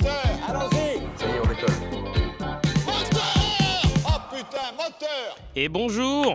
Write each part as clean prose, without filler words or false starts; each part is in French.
Moteur. Allons-y. Ça y est, on décolle. Moteur. Oh putain, moteur. Et bonjour.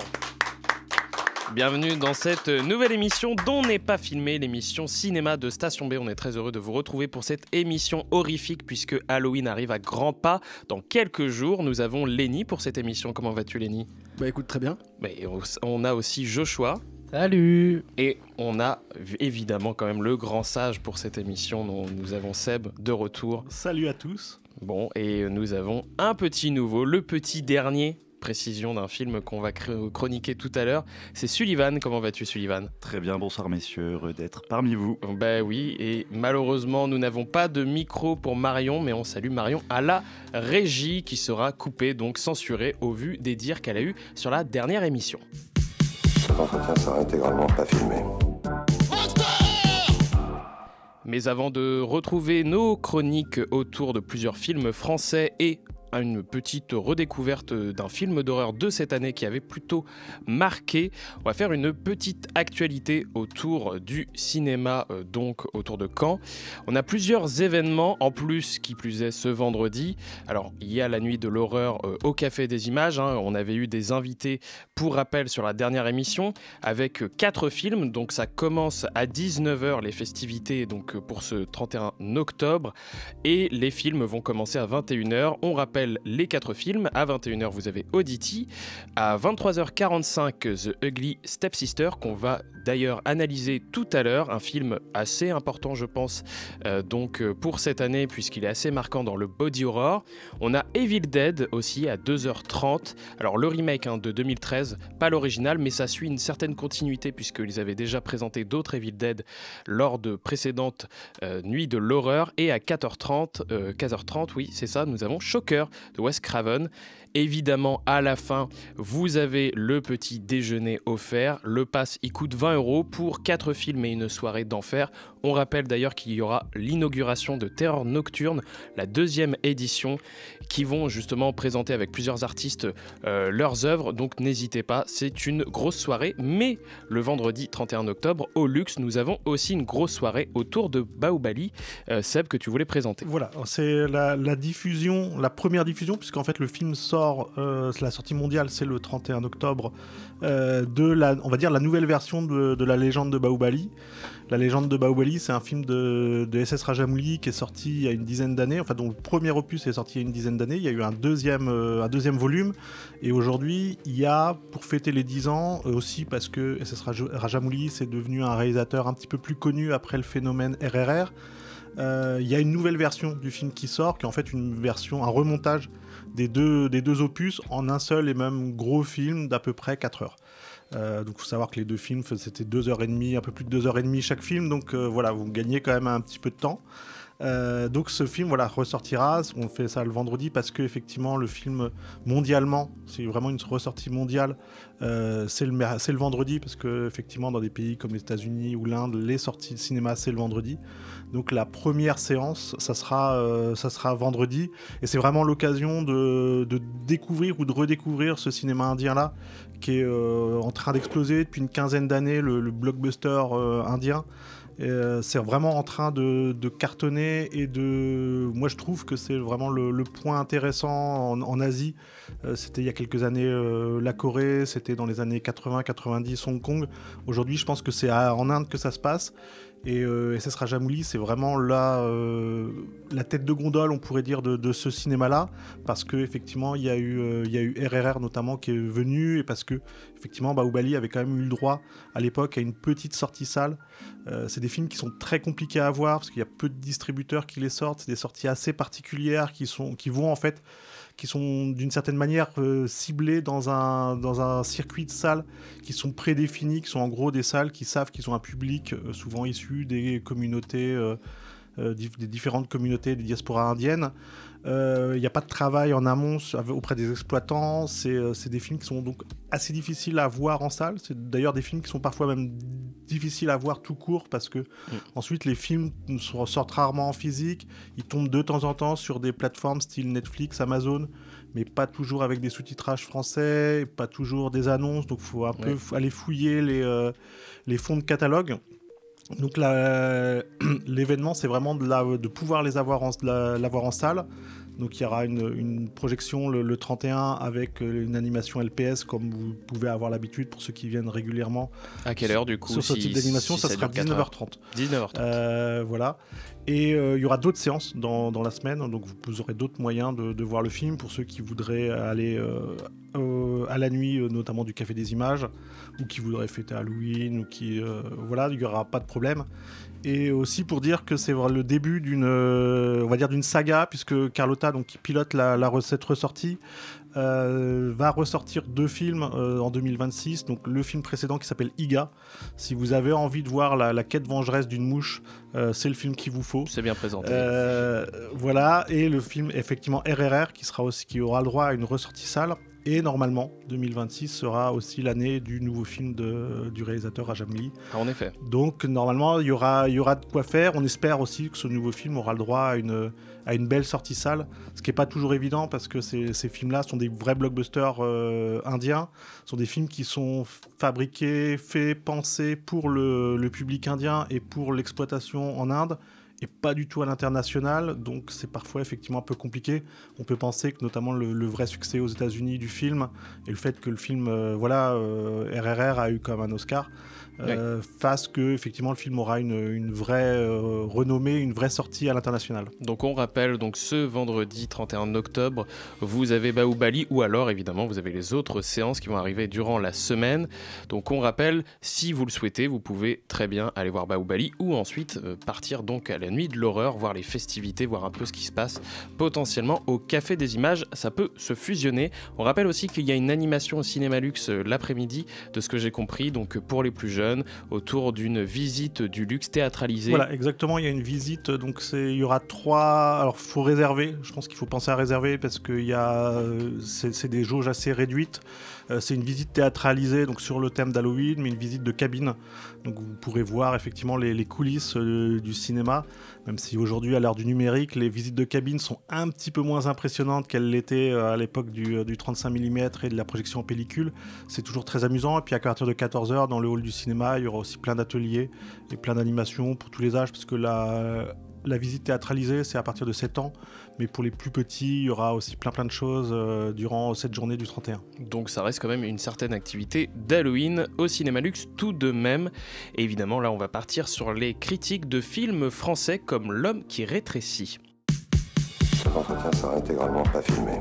Bienvenue dans cette nouvelle émission dont n'est pas filmée, l'émission cinéma de Station B. On est très heureux de vous retrouver pour cette émission horrifique puisque Halloween arrive à grands pas dans quelques jours. Nous avons Lenny pour cette émission. Comment vas-tu, Lenny ? Bah écoute, très bien. Mais on a aussi Joshua. Salut. Et on a évidemment quand même le grand sage pour cette émission. Nous avons Seb de retour. Salut à tous. Bon, et nous avons un petit nouveau, le petit dernier. Précision d'un film qu'on va chroniquer tout à l'heure. C'est Sullivan. Comment vas-tu, Sullivan ? Très bien, bonsoir messieurs, heureux d'être parmi vous. Ben oui, et malheureusement, nous n'avons pas de micro pour Marion, mais on salue Marion à la régie qui sera coupée, donc censurée au vu des dires qu'elle a eus sur la dernière émission. Cet entretien sera intégralement pas filmé. Mais avant de retrouver nos chroniques autour de plusieurs films français et une petite redécouverte d'un film d'horreur de cette année qui avait plutôt marqué. On va faire une petite actualité autour du cinéma, donc autour de Caen. On a plusieurs événements, en plus, qui plus est, ce vendredi. Alors, il y a la nuit de l'horreur au Café des Images. On avait eu des invités, pour rappel, sur la dernière émission, avec 4 films. Donc, ça commence à 19h, les festivités, donc pour ce 31 octobre. Et les films vont commencer à 21h. On rappelle les 4 films. À 21h, vous avez Oddity. À 23h45, The Ugly Stepsister, qu'on va d'ailleurs analyser tout à l'heure. Un film assez important, je pense, pour cette année, puisqu'il est assez marquant dans le body horror. On a Evil Dead aussi à 2h30. Alors, le remake de 2013, pas l'original, mais ça suit une certaine continuité, puisqu'ils avaient déjà présenté d'autres Evil Dead lors de précédentes nuits de l'horreur. Et à 15h30, oui, c'est ça, nous avons Shocker de Wes Craven. Évidemment, à la fin, vous avez le petit déjeuner offert. Le pass, il coûte 20 € pour 4 films et une soirée d'enfer. On rappelle d'ailleurs qu'il y aura l'inauguration de Terreur Nocturne, la 2e édition, qui vont justement présenter avec plusieurs artistes leurs œuvres. Donc n'hésitez pas, c'est une grosse soirée. Mais le vendredi 31 octobre, au Luxe, nous avons aussi une grosse soirée autour de Baobali. Seb, que tu voulais présenter. Voilà, c'est la diffusion, la première diffusion, puisqu'en fait le film sort, la sortie mondiale, c'est le 31 octobre, on va dire la nouvelle version de la légende de Baobali. La légende de Baobali, c'est un film de S.S. Rajamouli qui est sorti il y a une dizaine d'années, enfin dont le premier opus est sorti il y a une dizaine d'années. Il y a eu un deuxième volume, et aujourd'hui, il y a, pour fêter les 10 ans, aussi parce que S.S. Rajamouli, c'est devenu un réalisateur un petit peu plus connu après le phénomène RRR, il y a une nouvelle version du film qui sort, qui est en fait un remontage des deux opus en un seul et même gros film d'à peu près 4 heures. Donc il faut savoir que les 2 films, c'était 2h30, un peu plus de 2h30 chaque film, donc voilà, vous gagnez quand même un petit peu de temps. Donc ce film ressortira, on fait ça le vendredi parce que effectivement le film mondialement, c'est vraiment une ressortie mondiale, c'est le vendredi, parce que effectivement dans des pays comme les États-Unis ou l'Inde, les sorties de cinéma c'est le vendredi. Donc la première séance, ça sera vendredi, et c'est vraiment l'occasion de découvrir ou de redécouvrir ce cinéma indien là qui est en train d'exploser depuis une quinzaine d'années, le blockbuster indien. C'est vraiment en train de cartonner, et moi je trouve que c'est vraiment le point intéressant en Asie. C'était il y a quelques années la Corée, c'était dans les années 80-90 Hong Kong. Aujourd'hui je pense que c'est en Inde que ça se passe, et S.S. Rajamouli, c'est vraiment la tête de gondole, on pourrait dire, de ce cinéma-là, parce qu'effectivement il y a eu RRR notamment qui est venu, et parce que effectivement Baobali avait quand même eu le droit à l'époque à une petite sortie salle. C'est des films qui sont très compliqués à voir parce qu'il y a peu de distributeurs qui les sortent. C'est des sorties assez particulières qui sont d'une certaine manière ciblées dans un circuit de salles qui sont prédéfinis, qui sont en gros des salles qui savent qu'ils ont un public souvent issu des communautés, des différentes communautés des diasporas indiennes. Il n'y a pas de travail en amont auprès des exploitants. C'est des films qui sont donc assez difficiles à voir en salle. C'est d'ailleurs des films qui sont parfois même difficiles à voir tout court, parce que ensuite les films sortent rarement en physique. Ils tombent de temps en temps sur des plateformes style Netflix, Amazon, mais pas toujours avec des sous-titrages français, pas toujours des annonces. Donc il faut un peu aller fouiller les fonds de catalogue. Donc l'événement, c'est vraiment de pouvoir l'avoir en salle. Donc il y aura une projection le 31 avec une animation LPS comme vous pouvez avoir l'habitude pour ceux qui viennent régulièrement. À quelle heure du coup sur ce type d'animation, ça sera 19h30. 19h30. Voilà. Et il y aura d'autres séances dans la semaine, donc vous aurez d'autres moyens de voir le film pour ceux qui voudraient aller à la nuit, notamment du Café des Images, ou qui voudraient fêter Halloween, ou qui voilà, il n'y aura pas de problème. Et aussi pour dire que c'est le début d'une saga, puisque Carlotta, donc, qui pilote cette ressortie, va ressortir 2 films en 2026. Donc le film précédent qui s'appelle Iga. Si vous avez envie de voir la quête vengeresse d'une mouche, c'est le film qu'il vous faut. C'est bien présenté. Voilà, et le film effectivement RRR qui aura le droit à une ressortie salle. Et normalement, 2026 sera aussi l'année du nouveau film du réalisateur Rajam Lee. Ah, en effet. Donc normalement, il y aura de quoi faire. On espère aussi que ce nouveau film aura le droit à une belle sortie salle, ce qui n'est pas toujours évident parce que ces films-là sont des vrais blockbusters indiens. Ce sont des films qui sont fabriqués, faits, pensés pour le public indien et pour l'exploitation en Inde, et pas du tout à l'international, donc c'est parfois effectivement un peu compliqué. On peut penser que notamment le vrai succès aux États-Unis du film et le fait que le film RRR a eu quand même un Oscar fasse que effectivement le film aura une vraie renommée, une vraie sortie à l'international. Donc on rappelle, donc ce vendredi 31 octobre, vous avez Bahubali, ou alors évidemment vous avez les autres séances qui vont arriver durant la semaine. Donc on rappelle, si vous le souhaitez, vous pouvez très bien aller voir Bahubali ou ensuite partir donc à la nuit de l'horreur, voir les festivités, voir un peu ce qui se passe potentiellement au Café des Images. Ça peut se fusionner. On rappelle aussi qu'il y a une animation au Cinéma Luxe l'après-midi, de ce que j'ai compris, donc pour les plus jeunes, autour d'une visite du luxe théâtralisée. Voilà, exactement, il y a une visite, donc il y aura 3... Alors, il faut réserver, je pense qu'il faut penser à réserver parce que c'est des jauges assez réduites. C'est une visite théâtralisée donc sur le thème d'Halloween, mais une visite de cabine. Donc vous pourrez voir effectivement les coulisses du cinéma, même si aujourd'hui, à l'heure du numérique, les visites de cabine sont un petit peu moins impressionnantes qu'elles l'étaient à l'époque du 35 mm et de la projection en pellicule. C'est toujours très amusant. Et puis à partir de 14h, dans le hall du cinéma, il y aura aussi plein d'ateliers et plein d'animations pour tous les âges, parce que la visite théâtralisée, c'est à partir de 7 ans, mais pour les plus petits, il y aura aussi plein de choses durant cette journée du 31. Donc ça reste quand même une certaine activité d'Halloween au Cinéma Luxe tout de même. Et évidemment, là, on va partir sur les critiques de films français comme L'homme qui rétrécit. Cet entretien sera intégralement pas filmé.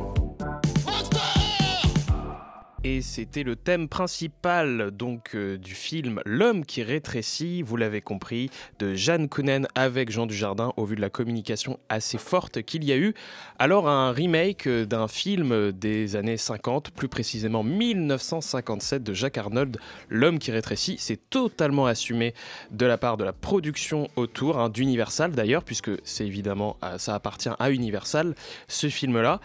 Et c'était le thème principal donc du film L'homme qui rétrécit, vous l'avez compris, de Jeanne Kounen avec Jean Dujardin, au vu de la communication assez forte qu'il y a eu. Alors un remake d'un film des années 50, plus précisément 1957 de Jacques Arnold, L'homme qui rétrécit, c'est totalement assumé de la part de la production autour, d'Universal d'ailleurs, puisque c'est évidemment, ça appartient à Universal, ce film-là.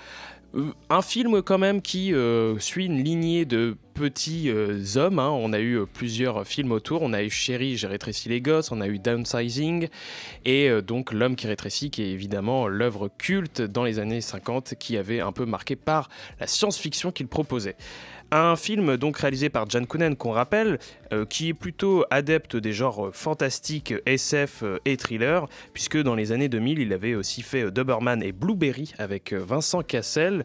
Un film quand même qui suit une lignée de petits hommes. On a eu plusieurs films autour. On a eu Chérie, j'ai rétréci les gosses. On a eu Downsizing. Et donc L'homme qui rétrécit, qui est évidemment l'œuvre culte dans les années 50, qui avait un peu marqué par la science-fiction qu'il proposait. Un film donc réalisé par Jeanne Kounen, qu'on rappelle, qui est plutôt adepte des genres fantastiques, SF et thriller, puisque dans les années 2000, il avait aussi fait Doberman et Blueberry avec Vincent Cassel,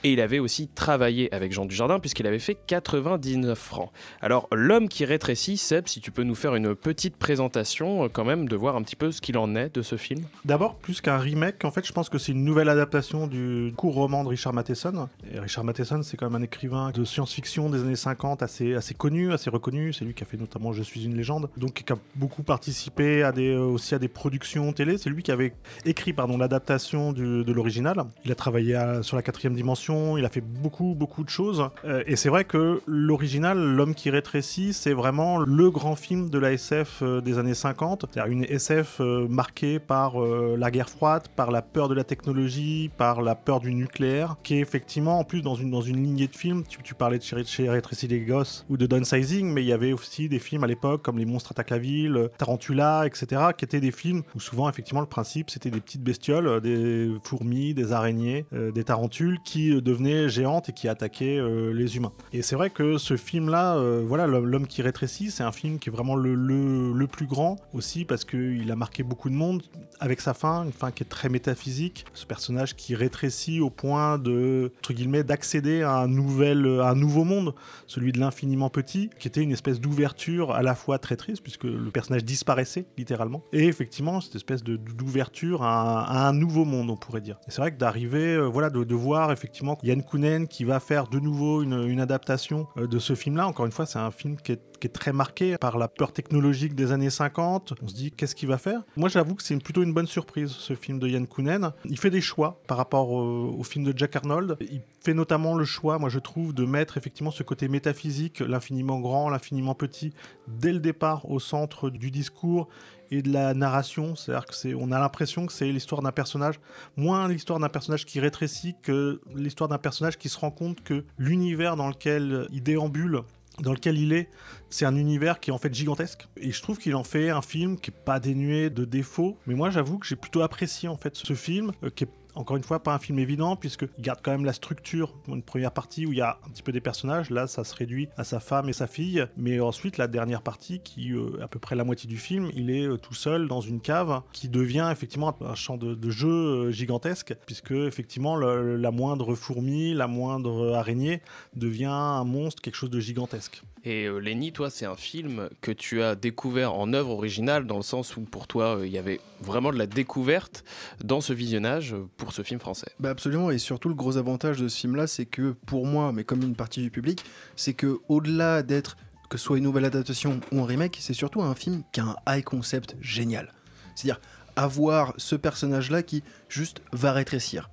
et il avait aussi travaillé avec Jean Dujardin, puisqu'il avait fait 99 francs. Alors, L'homme qui rétrécit, Seb, si tu peux nous faire une petite présentation, quand même, de voir un petit peu ce qu'il en est de ce film. D'abord, plus qu'un remake, en fait, je pense que c'est une nouvelle adaptation du court roman de Richard Matheson. Et Richard Matheson, c'est quand même un écrivain de science-fiction des années 50 assez connu, assez reconnu. C'est lui qui a fait notamment Je suis une légende, donc qui a beaucoup participé aussi à des productions télé. C'est lui qui avait écrit l'adaptation de l'original. Il a travaillé sur la 4e dimension, il a fait beaucoup de choses. Et c'est vrai que l'original, L'homme qui rétrécit, c'est vraiment le grand film de la SF des années 50. C'est-à-dire une SF marquée par la guerre froide, par la peur de la technologie, par la peur du nucléaire, qui est effectivement en plus dans une lignée de films. Tu parlais de Chérie rétréci les gosses ou de Downsizing, mais il y avait aussi des films à l'époque comme Les monstres attaquent la ville, Tarantula, etc., qui étaient des films où souvent effectivement le principe c'était des petites bestioles, des fourmis, des araignées, des tarentules qui devenaient géantes et qui attaquaient les humains. Et c'est vrai vrai que ce film-là, voilà, L'homme qui rétrécit, c'est un film qui est vraiment le plus grand aussi parce qu'il a marqué beaucoup de monde avec sa fin, une fin qui est très métaphysique. Ce personnage qui rétrécit au point de, entre guillemets, d'accéder à un nouveau monde, celui de l'infiniment petit, qui était une espèce d'ouverture à la fois très triste puisque le personnage disparaissait littéralement, et effectivement cette espèce d'ouverture à un nouveau monde, on pourrait dire. Et c'est vrai que d'arriver, voilà, de voir effectivement Yann Kounen qui va faire de nouveau une adaptation de ce film-là. Encore une fois, c'est un film qui est très marqué par la peur technologique des années 50. On se dit, qu'est-ce qu'il va faire ? Moi, j'avoue que c'est plutôt une bonne surprise, ce film de Yann Kounen. Il fait des choix par rapport au film de Jack Arnold. Il fait notamment le choix, moi je trouve, de mettre effectivement ce côté métaphysique, l'infiniment grand, l'infiniment petit, dès le départ au centre du discours et de la narration. C'est-à-dire qu'on a l'impression que c'est l'histoire d'un personnage, moins l'histoire d'un personnage qui rétrécit que l'histoire d'un personnage qui se rend compte que l'univers dans lequel il déambule, dans lequel il est, c'est un univers qui est en fait gigantesque. Et je trouve qu'il en fait un film qui est pas dénué de défauts. Mais moi, j'avoue que j'ai plutôt apprécié en fait ce film, qui est encore une fois pas un film évident puisqu'il garde quand même la structure. Une première partie où il y a un petit peu des personnages, là ça se réduit à sa femme et sa fille, mais ensuite la dernière partie qui à peu près la moitié du film, il est tout seul dans une cave qui devient effectivement un champ de jeu gigantesque puisque effectivement la moindre fourmi, la moindre araignée devient un monstre, quelque chose de gigantesque. Et Lenny, toi, c'est un film que tu as découvert en œuvre originale, dans le sens où pour toi, il y avait vraiment de la découverte dans ce visionnage pour ce film français. Bah absolument, et surtout le gros avantage de ce film-là, c'est que pour moi, mais comme une partie du public, c'est que au-delà d'être, que ce soit une nouvelle adaptation ou un remake, c'est surtout un film qui a un high concept génial. C'est-à-dire avoir ce personnage-là qui juste va rétrécir.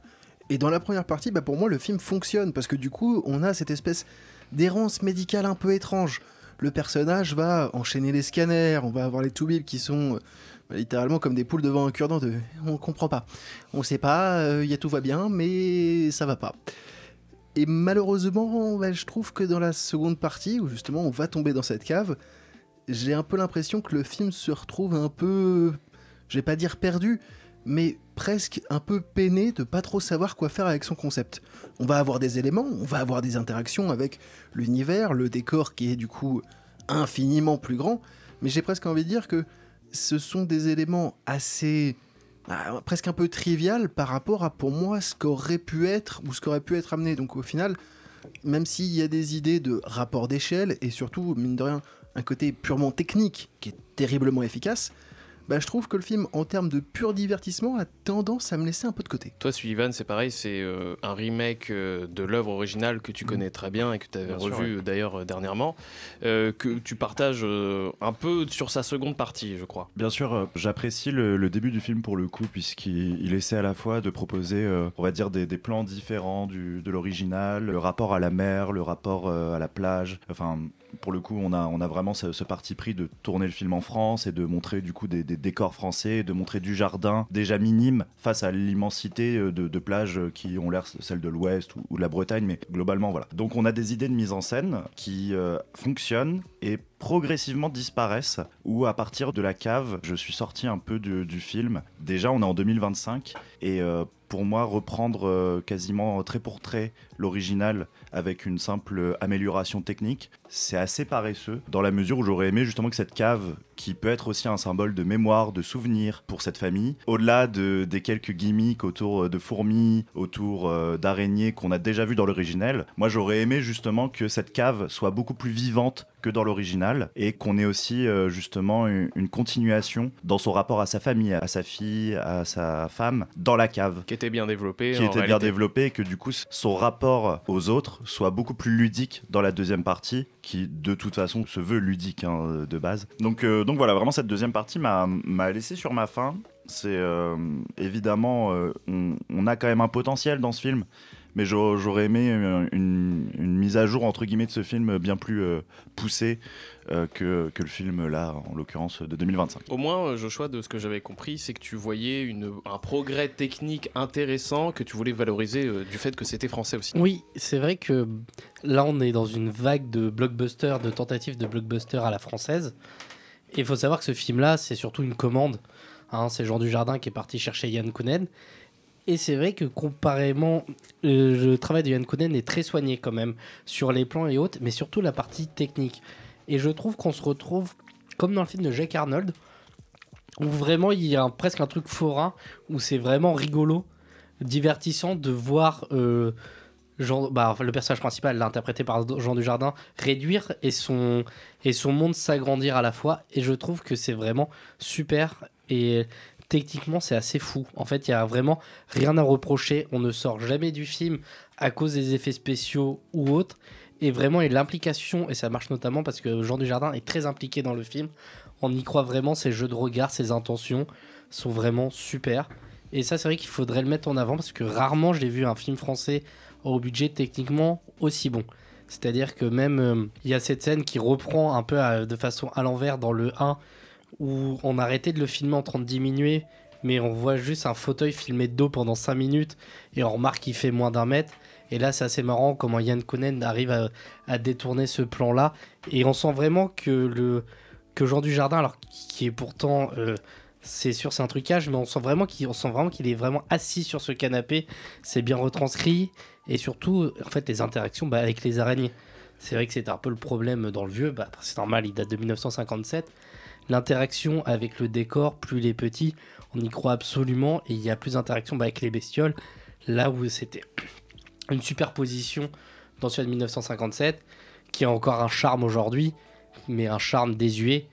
Et dans la première partie, bah pour moi, le film fonctionne, parce que du coup, on a cette espèce d'errance médicale un peu étrange. Le personnage va enchaîner les scanners, on va avoir les toubibs qui sont littéralement comme des poules devant un cure-dent de on comprend pas, on sait pas, tout va bien, mais ça va pas. Et malheureusement, je trouve que dans la seconde partie, où justement on va tomber dans cette cave, j'ai un peu l'impression que le film se retrouve un peu, je vais pas dire perdu, mais presque un peu peiné de pas trop savoir quoi faire avec son concept. On va avoir des éléments, on va avoir des interactions avec l'univers, le décor qui est du coup infiniment plus grand, mais j'ai presque envie de dire que ce sont des éléments assez... presque un peu trivial par rapport à, pour moi, ce qu'aurait pu être ou ce qu'aurait pu être amené. Donc au final, même s'il y a des idées de rapport d'échelle et surtout, mine de rien, un côté purement technique qui est terriblement efficace, je trouve que le film, en termes de pur divertissement, a tendance à me laisser un peu de côté. Toi, Sullivan, c'est pareil, c'est un remake de l'œuvre originale que tu connais très bien et que tu avais revu d'ailleurs dernièrement, que tu partages un peu sur sa seconde partie, je crois. Bien sûr, j'apprécie le début du film pour le coup, puisqu'il essaie à la fois de proposer, on va dire, des plans différents de l'original, le rapport à la mer, le rapport à la plage, enfin... Pour le coup, on a vraiment ce parti pris de tourner le film en France et de montrer du coup des décors français, de montrer du jardin déjà minime face à l'immensité de plages qui ont l'air celles de l'Ouest ou de la Bretagne, mais globalement voilà. Donc on a des idées de mise en scène qui fonctionnent et progressivement disparaissent, où à partir de la cave, je suis sorti un peu du film. Déjà, on est en 2025 et pour moi, reprendre quasiment trait pour trait l'original avec une simple amélioration technique, c'est assez paresseux, dans la mesure où j'aurais aimé justement que cette cave, qui peut être aussi un symbole de mémoire, de souvenir pour cette famille, au-delà des quelques gimmicks autour de fourmis, autour d'araignées qu'on a déjà vu dans l'original, moi j'aurais aimé justement que cette cave soit beaucoup plus vivante que dans l'original, et qu'on ait aussi justement une continuation dans son rapport à sa famille, à sa fille, à sa femme, dans la cave. Qui était bien développé. Qui était bien développé, et que du coup son rapport aux autres soit beaucoup plus ludique dans la deuxième partie, qui de toute façon se veut ludique de base. Donc voilà, vraiment cette deuxième partie m'a laissé sur ma faim. C'est évidemment, on a quand même un potentiel dans ce film, mais j'aurais aimé une mise à jour entre guillemets de ce film bien plus poussée que le film là, en l'occurrence de 2025. Au moins, Joshua, de ce que j'avais compris, c'est que tu voyais un progrès technique intéressant que tu voulais valoriser du fait que c'était français aussi. Oui, c'est vrai que là on est dans une vague de blockbusters, de tentatives de blockbusters à la française. Et il faut savoir que ce film-là, c'est surtout une commande. C'est Jean Dujardin qui est parti chercher Yann Kounen. Et c'est vrai que comparément, le travail de Yann Kounen est très soigné quand même sur les plans et autres, mais surtout la partie technique. Et je trouve qu'on se retrouve comme dans le film de Jack Arnold, où vraiment il y a presque un truc forain, où c'est vraiment rigolo, divertissant de voir le personnage principal, là, interprété par Jean Dujardin, réduire et son monde s'agrandir à la fois. Et je trouve que c'est vraiment super. Et techniquement, c'est assez fou. En fait, il n'y a vraiment rien à reprocher. On ne sort jamais du film à cause des effets spéciaux ou autres. Et vraiment, et l'implication, et ça marche notamment parce que Jean Dujardin est très impliqué dans le film. On y croit vraiment, ses jeux de regard, ses intentions sont vraiment super. Et ça, c'est vrai qu'il faudrait le mettre en avant parce que rarement j'ai vu un film français au budget techniquement aussi bon. C'est-à-dire que même, il y a cette scène qui reprend un peu de façon à l'envers dans le 1, où on a arrêté de le filmer en train de diminuer, mais on voit juste un fauteuil filmé de dos pendant 5 minutes, et on remarque qu'il fait moins d'1 mètre. Et là, c'est assez marrant comment Yann Kounen arrive à détourner ce plan-là. Et on sent vraiment que Jean Dujardin, alors qui est pourtant... c'est sûr, c'est un trucage, mais on sent vraiment qu'il est vraiment assis sur ce canapé. C'est bien retranscrit. Et surtout, en fait, les interactions avec les araignées. C'est vrai que c'était un peu le problème dans le vieux. C'est normal, il date de 1957. L'interaction avec le décor, plus il est petit, on y croit absolument. Et il y a plus d'interaction avec les bestioles. Là où c'était une superposition dans celui de 1957, qui a encore un charme aujourd'hui, mais un charme désuet.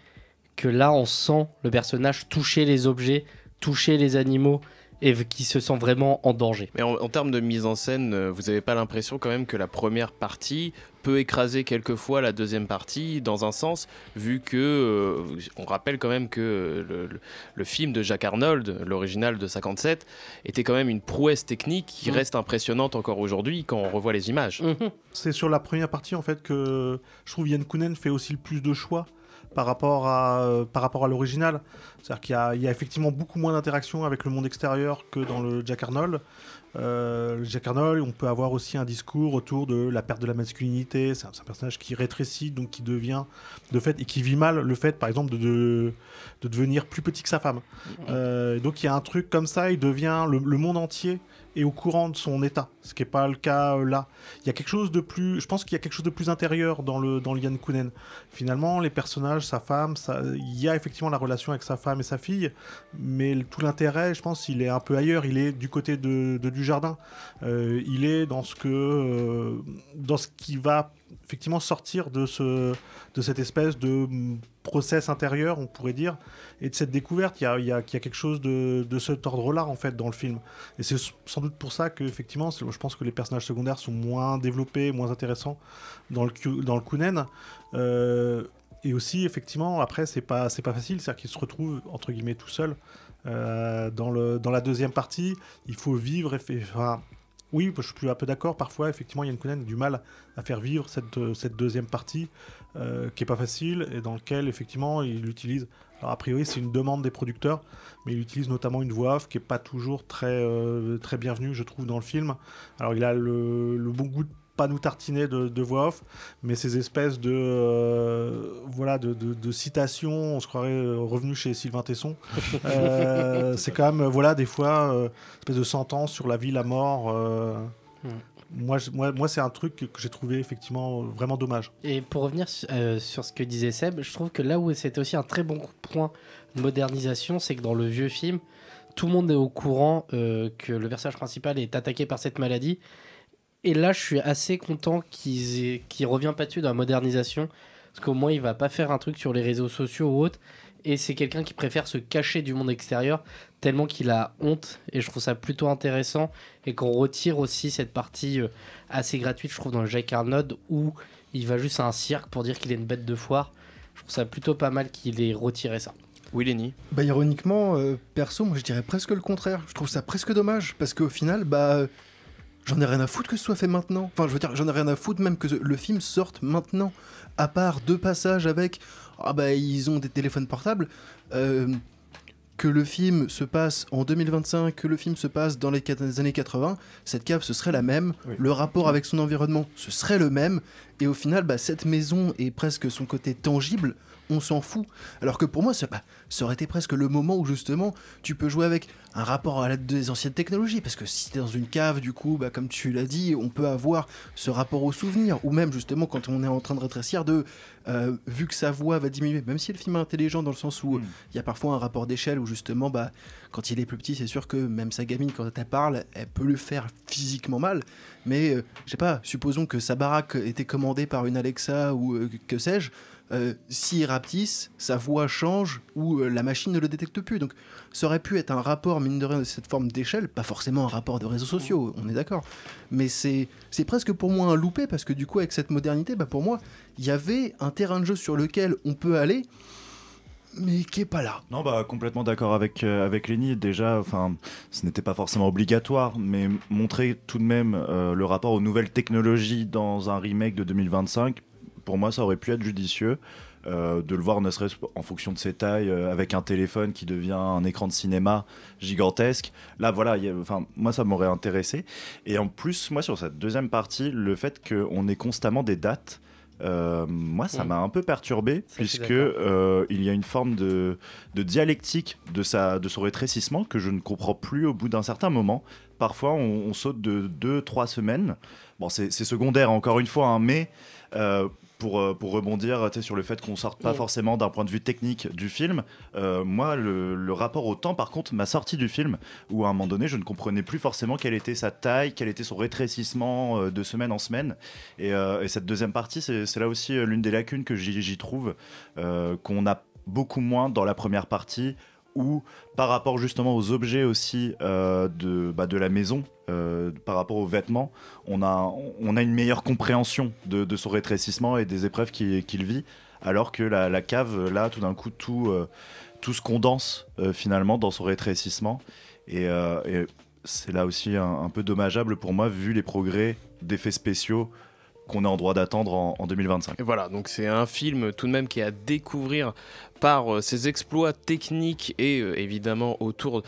Que là, on sent le personnage toucher les objets, toucher les animaux, et qui se sent vraiment en danger. Mais en termes de mise en scène, vous n'avez pas l'impression quand même que la première partie peut écraser quelquefois la deuxième partie, dans un sens, vu que, on rappelle quand même que le film de Jack Arnold, l'original de 57, était quand même une prouesse technique qui reste impressionnante encore aujourd'hui quand on revoit les images. C'est sur la première partie en fait que je trouve Yann Kounen fait aussi le plus de choix par rapport à l'original. C'est-à-dire qu'il y a effectivement beaucoup moins d'interaction avec le monde extérieur que dans le Jack Arnold. Jack Arnold, on peut avoir aussi un discours autour de la perte de la masculinité. C'est un personnage qui rétrécit, donc qui devient de fait, et qui vit mal le fait, par exemple, de devenir plus petit que sa femme. Donc il y a un truc comme ça, il devient le monde entier est au courant de son état, ce qui n'est pas le cas là. Il y a quelque chose de plus, je pense qu'il y a quelque chose de plus intérieur dans le Yann Kounen. Finalement, les personnages, sa femme, il y a effectivement la relation avec sa femme et sa fille, mais tout l'intérêt, je pense, il est un peu ailleurs. Il est du côté de Dujardin. Il est dans ce qui va effectivement sortir de cette espèce de process intérieur, on pourrait dire, et de cette découverte. Il y a quelque chose de cet ordre-là, en fait, dans le film. Et c'est sans doute pour ça que, effectivement, je pense que les personnages secondaires sont moins développés, moins intéressants dans le Kounen. Et aussi, effectivement, après, c'est pas facile, c'est-à-dire qu'il se retrouve, entre guillemets, tout seul. Dans la deuxième partie, il faut vivre... Oui, je suis un peu d'accord. Parfois, effectivement, Yann Kounen a du mal à faire vivre cette deuxième partie qui est pas facile et dans lequel, effectivement, il utilise... Alors, a priori, c'est une demande des producteurs, mais il utilise notamment une voix off qui est pas toujours très bienvenue, je trouve, dans le film. Alors, il a le bon goût de pas nous tartiner de voix off, mais ces espèces de citations, on se croirait revenu chez Sylvain Tesson. C'est quand même, des fois, une espèce de sentence sur la vie, la mort. Moi, c'est un truc que j'ai trouvé effectivement vraiment dommage. Et pour revenir sur ce que disait Seb, je trouve que là où c'était aussi un très bon point de modernisation, c'est que dans le vieux film, tout le monde est au courant que le personnage principal est attaqué par cette maladie. Et là, je suis assez content qu'il revient pas dessus dans la modernisation, parce qu'au moins, il va pas faire un truc sur les réseaux sociaux ou autre. Et c'est quelqu'un qui préfère se cacher du monde extérieur, tellement qu'il a honte. Et je trouve ça plutôt intéressant. Et qu'on retire aussi cette partie assez gratuite, je trouve, dans le Jack Arnold, où il va juste à un cirque pour dire qu'il est une bête de foire. Je trouve ça plutôt pas mal qu'il ait retiré ça. Oui, Lenny. Ironiquement, perso, moi je dirais presque le contraire. Je trouve ça presque dommage, parce qu'au final, j'en ai rien à foutre que ce soit fait maintenant. Enfin, je veux dire, j'en ai rien à foutre même que le film sorte maintenant. À part 2 passages avec... ils ont des téléphones portables. Que le film se passe en 2025, que le film se passe dans les années 80, cette cave, ce serait la même. Oui. Le rapport avec son environnement, ce serait le même. Et au final, cette maison et presque son côté tangible on s'en fout. Alors que pour moi, ça aurait été presque le moment où justement tu peux jouer avec un rapport à des anciennes technologies. Parce que si t'es dans une cave, du coup, comme tu l'as dit, on peut avoir ce rapport au souvenir. Ou même justement quand on est en train de rétrécir, vu que sa voix va diminuer, même si le film est intelligent dans le sens où il y a parfois un rapport d'échelle où justement, quand il est plus petit, c'est sûr que même sa gamine, quand elle parle, elle peut lui faire physiquement mal. Mais je sais pas, supposons que sa baraque était commandée par une Alexa ou que sais-je. S'il rapetisse, sa voix change ou la machine ne le détecte plus. Donc ça aurait pu être un rapport, mine de rien, de cette forme d'échelle, pas forcément un rapport de réseaux sociaux, on est d'accord. Mais c'est presque pour moi un loupé, parce que du coup, avec cette modernité, pour moi, il y avait un terrain de jeu sur lequel on peut aller, mais qui est pas là. Non, complètement d'accord avec Lenny. Déjà, ce n'était pas forcément obligatoire, mais montrer tout de même le rapport aux nouvelles technologies dans un remake de 2025, pour moi, ça aurait pu être judicieux. De le voir ne serait-ce en fonction de ses tailles, avec un téléphone qui devient un écran de cinéma gigantesque. Là, voilà, moi, ça m'aurait intéressé. Et en plus, moi, sur cette deuxième partie, le fait qu'on ait constamment des dates, moi, ça m'a un peu perturbé, puisque il y a une forme de dialectique de son rétrécissement que je ne comprends plus au bout d'un certain moment. Parfois, on saute de 2-3 semaines. Bon, c'est secondaire, encore une fois, hein, mais... Pour rebondir sur le fait qu'on sorte pas forcément d'un point de vue technique du film, moi le rapport au temps par contre m'a sorti du film, où à un moment donné je ne comprenais plus forcément quelle était sa taille, quel était son rétrécissement de semaine en semaine, et cette deuxième partie c'est là aussi l'une des lacunes que j'y trouve, qu'on a beaucoup moins dans la première partie, ou par rapport justement aux objets aussi de la maison, par rapport aux vêtements, on a une meilleure compréhension de son rétrécissement et des épreuves qu'il vit, alors que la cave, là, tout d'un coup, tout se condense finalement dans son rétrécissement. Et c'est là aussi un peu dommageable pour moi, vu les progrès d'effets spéciaux qu'on est en droit d'attendre en 2025. Et voilà, donc c'est un film tout de même qui est à découvrir par ses exploits techniques et évidemment autour,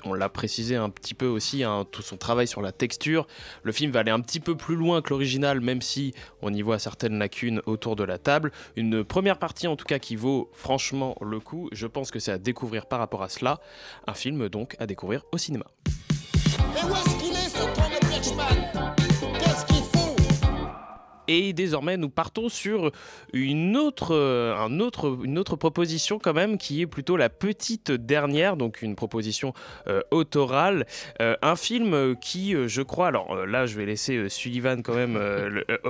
on l'a précisé un petit peu aussi, tout son travail sur la texture. Le film va aller un petit peu plus loin que l'original, même si on y voit certaines lacunes autour de la table. Une première partie en tout cas qui vaut franchement le coup. Je pense que c'est à découvrir par rapport à cela. Un film donc à découvrir au cinéma. Mais où est-ce qu'il est, ce con de Birchman? Qu'est-ce qu'il fout? Et désormais, nous partons sur une autre proposition quand même, qui est plutôt la petite dernière, donc une proposition autorale. Un film qui, je crois, alors là, je vais laisser Sullivan quand même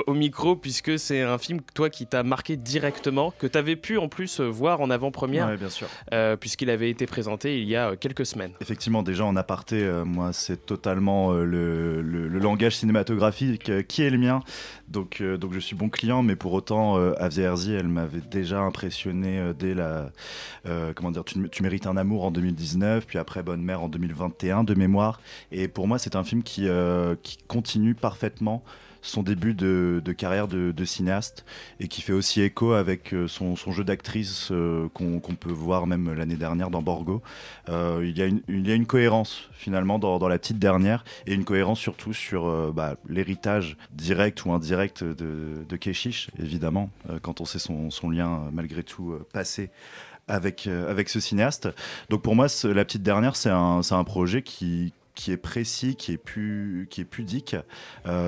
au micro, puisque c'est un film, toi, qui t'a marqué directement, que tu avais pu en plus voir en avant-première, ouais, bien sûr. Puisqu'il avait été présenté il y a quelques semaines. Effectivement, déjà en aparté, moi, c'est totalement le langage cinématographique qui est le mien. Donc je suis bon client, mais pour autant, Avia Herzi, elle m'avait déjà impressionné dès tu mérites un amour en 2019, puis après Bonne Mère en 2021 de mémoire. Et pour moi, c'est un film qui continue parfaitement son début de carrière de cinéaste, et qui fait aussi écho avec son jeu d'actrice qu'on peut voir même l'année dernière dans Borgo. Il y a une cohérence finalement dans la petite dernière, et une cohérence surtout sur l'héritage direct ou indirect de Keshish, évidemment, quand on sait son lien malgré tout passé avec ce cinéaste. Donc pour moi, la petite dernière, c'est un projet qui est précis, qui est pudique,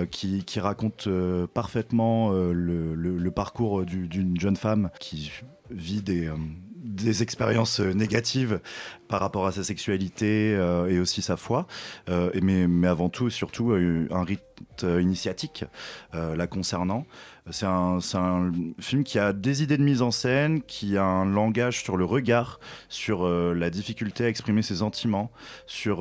qui raconte parfaitement le parcours d'une jeune femme qui vit des expériences négatives par rapport à sa sexualité et aussi sa foi, mais avant tout, surtout, un rite initiatique la concernant. C'est un film qui a des idées de mise en scène, qui a un langage sur le regard, sur la difficulté à exprimer ses sentiments, sur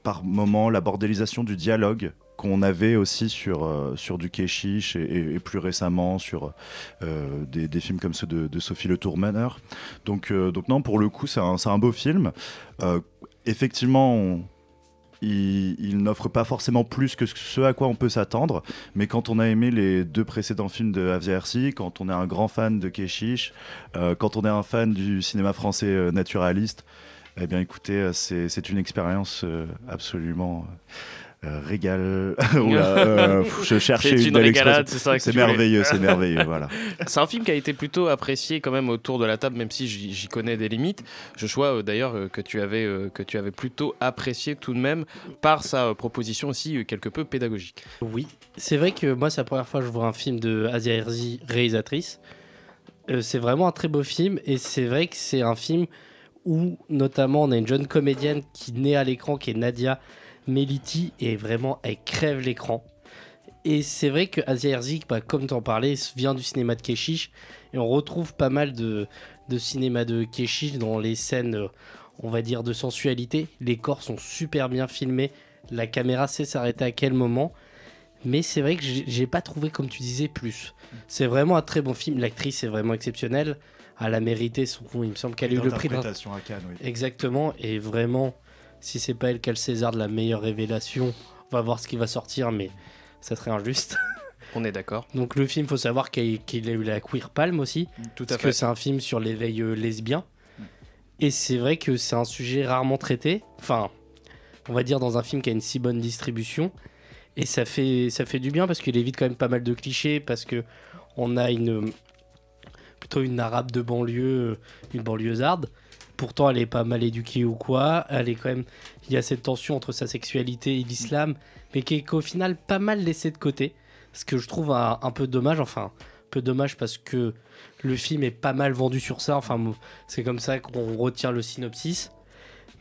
par moments la bordélisation du dialogue qu'on avait aussi sur du Keshish et plus récemment sur des films comme ceux de Sophie Le Tourmeneur. Donc non, pour le coup, c'est un beau film. Effectivement, il n'offre pas forcément plus que ce à quoi on peut s'attendre, mais quand on a aimé les deux précédents films de Avia Herzi, quand on est un grand fan de Keshish, quand on est un fan du cinéma français naturaliste, eh bien écoutez, c'est une expérience absolument Régal. Je cherchais C'est une une belle régalade, expression. c'est ça que C'est tu voulais. merveilleux, c'est merveilleux, voilà. C'est un film qui a été plutôt apprécié quand même autour de la table, même si j'y connais des limites. Joshua, d'ailleurs, que tu avais plutôt apprécié tout de même par sa proposition aussi quelque peu pédagogique. Oui, c'est vrai que moi, c'est la première fois que je vois un film de Asia Herzi, réalisatrice. C'est vraiment un très beau film, et c'est vrai que c'est un film où, notamment, on a une jeune comédienne qui naît à l'écran, qui est Nadia Meliti, et vraiment, elle crève l'écran. Et c'est vrai que Asia Herzi, comme tu en parlais, vient du cinéma de Keshish, et on retrouve pas mal de cinéma de Keshish dans les scènes, on va dire, de sensualité. Les corps sont super bien filmés, la caméra sait s'arrêter à quel moment. Mais c'est vrai que j'ai pas trouvé, comme tu disais, plus. C'est vraiment un très bon film. L'actrice est vraiment exceptionnelle. Elle a mérité il me semble qu'elle a eu le prix. L'interprétation à Cannes, oui. Exactement. Et vraiment, si c'est pas elle qui a le César de la meilleure révélation, on va voir ce qui va sortir, mais ça serait injuste. On est d'accord. Donc le film, faut savoir qu'il a eu la Queer Palm aussi. Tout à Parce fait. que c'est un film sur l'éveil lesbien. Et c'est vrai que c'est un sujet rarement traité. Enfin, on va dire dans un film qui a une si bonne distribution. Et ça fait du bien parce qu'il évite quand même pas mal de clichés, parce que on a plutôt une arabe de banlieue, une banlieusarde. Pourtant, elle est pas mal éduquée ou quoi. Elle est quand même, il y a cette tension entre sa sexualité et l'islam, mais qui est qu'au final pas mal laissée de côté. Ce que je trouve un peu dommage. Enfin, un peu dommage parce que le film est pas mal vendu sur ça. Enfin, c'est comme ça qu'on retient le synopsis.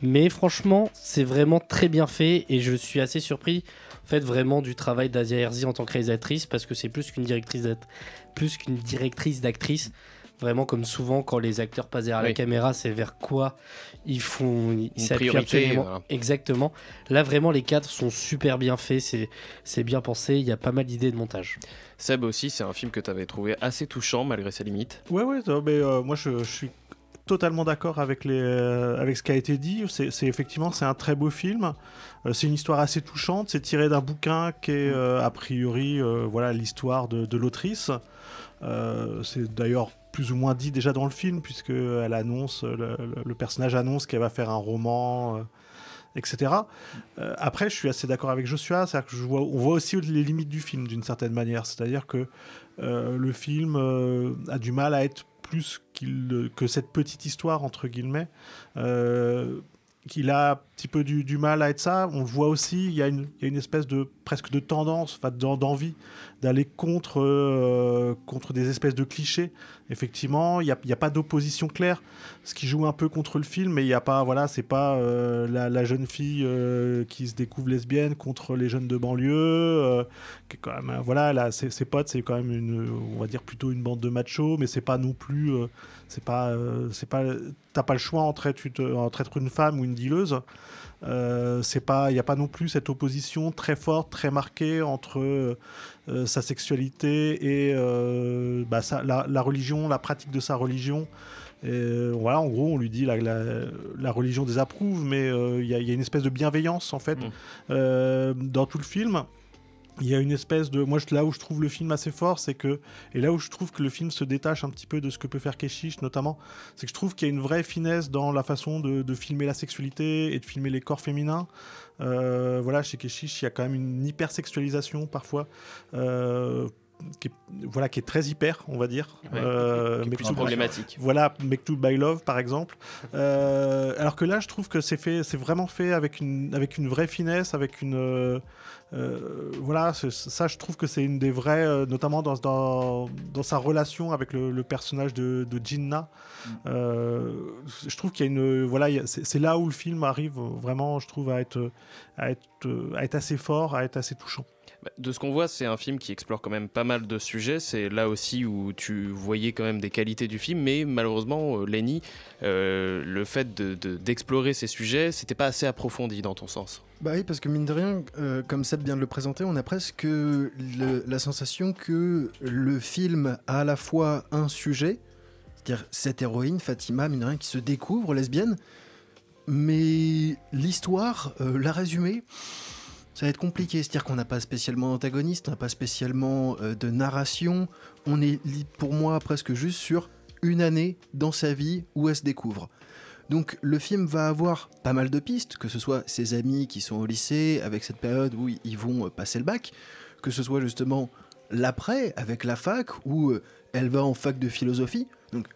Mais franchement, c'est vraiment très bien fait et je suis assez surpris en fait vraiment du travail d'Asia Herzi en tant que réalisatrice, parce que c'est plus qu'une directrice d'actrice. Vraiment, comme souvent quand les acteurs passent derrière la caméra, c'est vers quoi ils s'appuient absolument. Voilà. Exactement. Là vraiment les cadres sont super bien faits, c'est bien pensé, il y a pas mal d'idées de montage. Seb aussi, c'est un film que tu avais trouvé assez touchant malgré ses limites. Ouais, non, mais moi je suis totalement d'accord avec ce qui a été dit. C'est effectivement, c'est un très beau film. C'est une histoire assez touchante. C'est tiré d'un bouquin qui est a priori voilà, l'histoire de l'autrice. C'est d'ailleurs plus ou moins dit déjà dans le film, puisque elle annonce, le personnage annonce qu'elle va faire un roman, etc. Après, je suis assez d'accord avec Joshua, c'est-à-dire que on voit aussi les limites du film d'une certaine manière. C'est-à-dire que le film a du mal à être plus que cette petite histoire, entre guillemets, qu'il a un petit peu du mal à être ça. On le voit aussi, il y a une espèce de presque de tendance, d'envie d'aller contre des espèces de clichés. Effectivement, il n'y a pas d'opposition claire, ce qui joue un peu contre le film, mais il n'y a pas, voilà, c'est pas la jeune fille qui se découvre lesbienne contre les jeunes de banlieue, qui est quand même, voilà, là, ses potes, c'est quand même on va dire plutôt une bande de machos, mais c'est pas non plus, t'as pas le choix entre être une femme ou une dealeuse. Il n'y a pas non plus cette opposition très forte, très marquée entre sa sexualité et la religion, la pratique de sa religion. Voilà, en gros, on lui dit la religion désapprouve, mais il y a une espèce de bienveillance en fait dans tout le film. Il y a une espèce de... Moi, là où je trouve le film assez fort, c'est que... Et là où je trouve que le film se détache un petit peu de ce que peut faire Keshish, notamment, c'est que je trouve qu'il y a une vraie finesse dans la façon de filmer la sexualité et de filmer les corps féminins. Voilà, chez Keshish, il y a quand même une hypersexualisation, parfois, qui est très hyper, on va dire. Qui est plus problématique. Voilà, Mektoub by Love, par exemple. Alors que là, je trouve que c'est vraiment fait avec une vraie finesse, avec une... voilà, ça je trouve que c'est une des vraies, notamment dans sa relation avec le personnage de Jinnah. Je trouve qu'il y a une, voilà, c'est là où le film arrive vraiment, je trouve, à être assez fort, à être assez touchant. De ce qu'on voit, c'est un film qui explore quand même pas mal de sujets. C'est là aussi où tu voyais quand même des qualités du film, mais malheureusement, Lenny, le fait d'explorer ces sujets, c'était pas assez approfondi dans ton sens. Bah oui, parce que mine de rien, comme Seb vient de le présenter, on a presque la sensation que le film a à la fois un sujet, c'est-à-dire cette héroïne, Fatima, mine de rien, qui se découvre lesbienne, mais l'histoire, la résumer, ça va être compliqué. C'est-à-dire qu'on n'a pas spécialement d'antagoniste, on n'a pas spécialement de narration, on est pour moi presque juste sur une année dans sa vie où elle se découvre. Donc le film va avoir pas mal de pistes, que ce soit ses amis qui sont au lycée, avec cette période où ils vont passer le bac, que ce soit justement l'après, avec la fac, où elle va en fac de philosophie. Donc